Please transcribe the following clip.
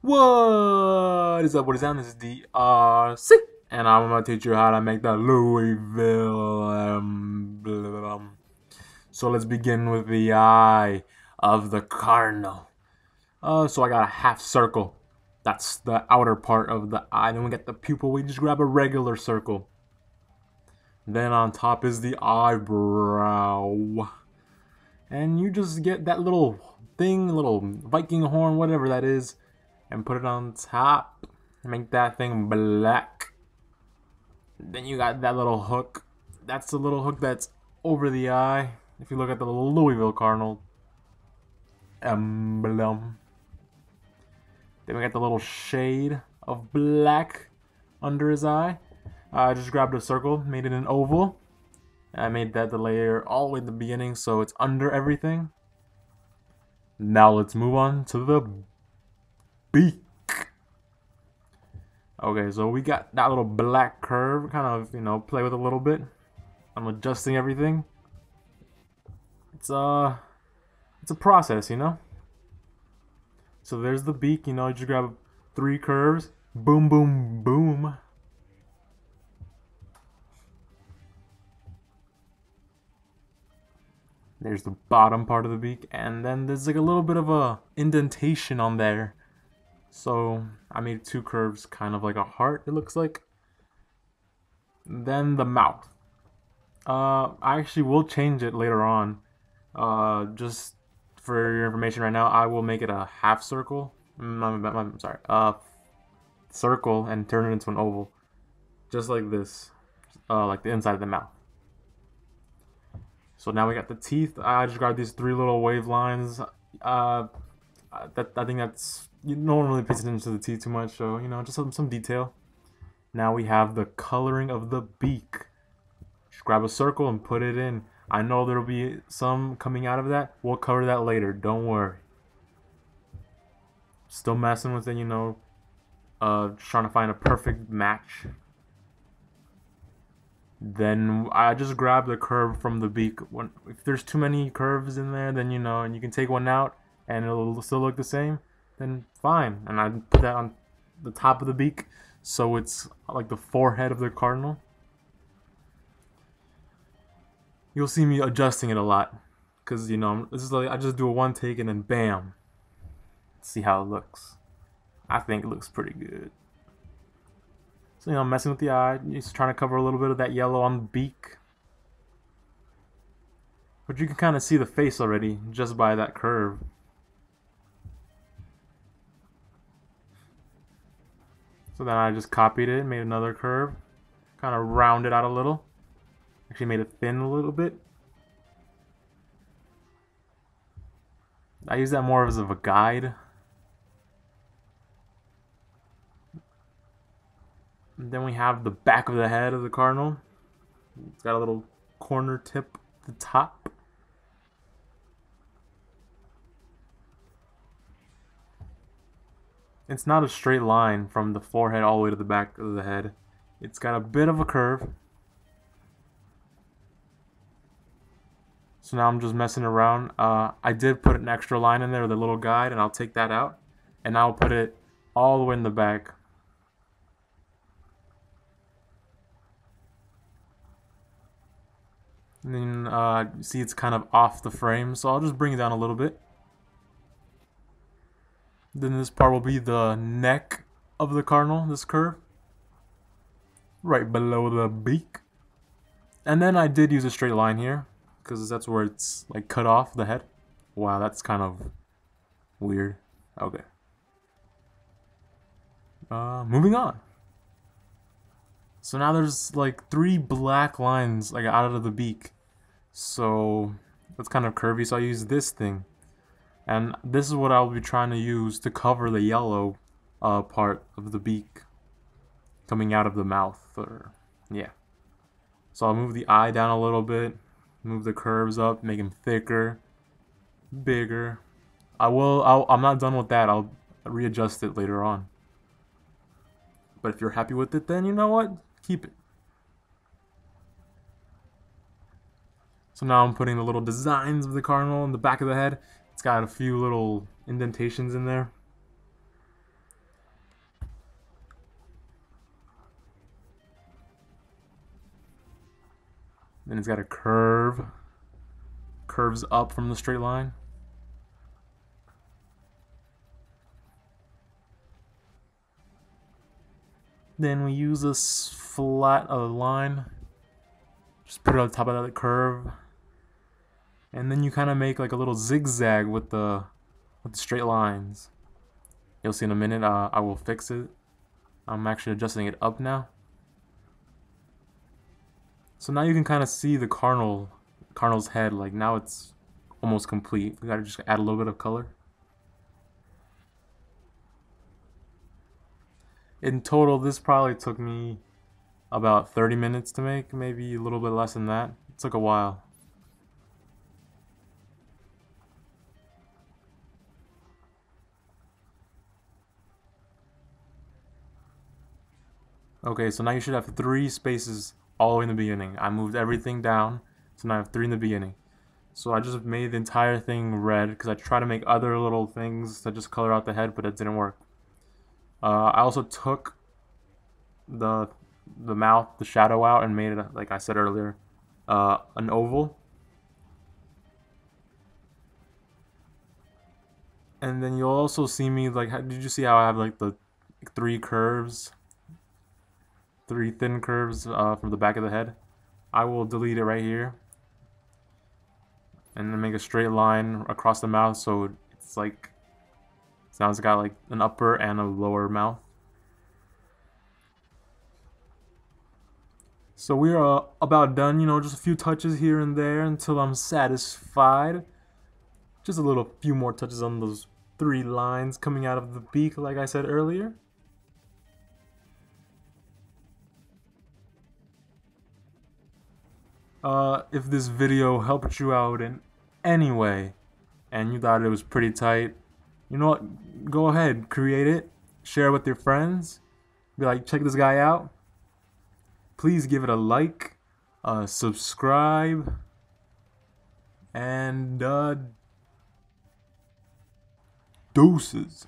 What is up? What is down? This is DRC, and I'm gonna teach you how to make the Louisville Emblem. So let's begin with the eye of the cardinal. So I got a half circle. That's the outer part of the eye. Then we get the pupil. We just grab a regular circle. Then on top is the eyebrow, and you just get that little thing, little Viking horn, whatever that is, and put it on top. Make that thing black. Then you got that little hook. That's the little hook that's over the eye. If you look at the Louisville Cardinal emblem. Then we got the little shade of black under his eye. I just grabbed a circle, made it an oval. I made that the layer all the way at the beginning so it's under everything. Now let's move on to the beak. Okay, so we got that little black curve, kind of, play with a little bit. I'm adjusting everything. It's a process. So there's the beak, you just grab 3 curves. Boom, boom, boom. There's the bottom part of the beak, and then there's like a little bit of a indentation on there. So I made 2 curves, kind of like a heart, it looks like. Then the mouth. I actually will change it later on. Just for your information right now, I will make it a half circle. I'm sorry, circle and turn it into an oval, just like this, like the inside of the mouth. So now we got the teeth. I just grabbed these 3 little wave lines. I think that's, no one really pays attention to the teeth too much, so just some detail. Now we have the coloring of the beak. Just grab a circle and put it in. I know there'll be some coming out of that. We'll cover that later. Don't worry. Still messing with it, trying to find a perfect match. Then I just grab the curve from the beak. If there's too many curves in there, then and you can take one out and it'll still look the same, then fine. And I put that on the top of the beak so it's like the forehead of the cardinal. You'll see me adjusting it a lot because this is like I just do a one take and then bam. See how it looks. I think it looks pretty good. So messing with the eye, just trying to cover a little bit of that yellow on the beak. But you can kind of see the face already just by that curve. So then I just copied it, made another curve, kind of rounded out a little. Actually made it thin a little bit. I use that more as of a guide. And then we have the back of the head of the cardinal. It's got a little corner tip at the top. It's not a straight line from the forehead all the way to the back of the head. It's got a bit of a curve. So now I'm just messing around. I did put an extra line in there with a little guide, and I'll take that out. And I'll put it all the way in the back. And then you see it's kind of off the frame, so I'll just bring it down a little bit. Then this part will be the neck of the cardinal, this curve. Right below the beak. And then I did use a straight line here, because that's where it's like cut off the head. Wow, that's kind of weird. Okay. Moving on. So now there's like 3 black lines like out of the beak. So that's kind of curvy, so I use this thing. And this is what I'll be trying to use to cover the yellow part of the beak coming out of the mouth, or yeah. So I'll move the eye down a little bit, move the curves up, make them thicker, bigger. I'm not done with that. I'll readjust it later on. But if you're happy with it, then you know what? Keep it. So now I'm putting the little designs of the cardinal in the back of the head. It's got a few little indentations in there. Then it's got a curve. Curves up from the straight line. Then we use this flat line. Just put it on top of that curve. And then you kind of make like a little zigzag with the straight lines. You'll see in a minute. I will fix it. I'm actually adjusting it up now. So now you can kind of see the Cardinal's head. Like now it's almost complete. We gotta just add a little bit of color. In total, this probably took me about 30 minutes to make, maybe a little bit less than that. It took a while. Okay, so now you should have 3 spaces all the way in the beginning. I moved everything down, so now I have 3 in the beginning. So I just made the entire thing red because I tried to make other little things to just color out the head, but it didn't work. I also took the mouth, the shadow out, and made it, like I said earlier, an oval. And then you'll also see me, like, did you see how I have like the 3 curves? 3 thin curves from the back of the head. I will delete it right here. And then make a straight line across the mouth so it's like, now it's got like an upper and a lower mouth. So we are about done, you know, just a few touches here and there until I'm satisfied. Just a few more touches on those 3 lines coming out of the beak, like I said earlier. If this video helped you out in any way and you thought it was pretty tight, you know what? Go ahead, create it, share it with your friends. Be like, check this guy out. Please give it a like, subscribe, and deuces.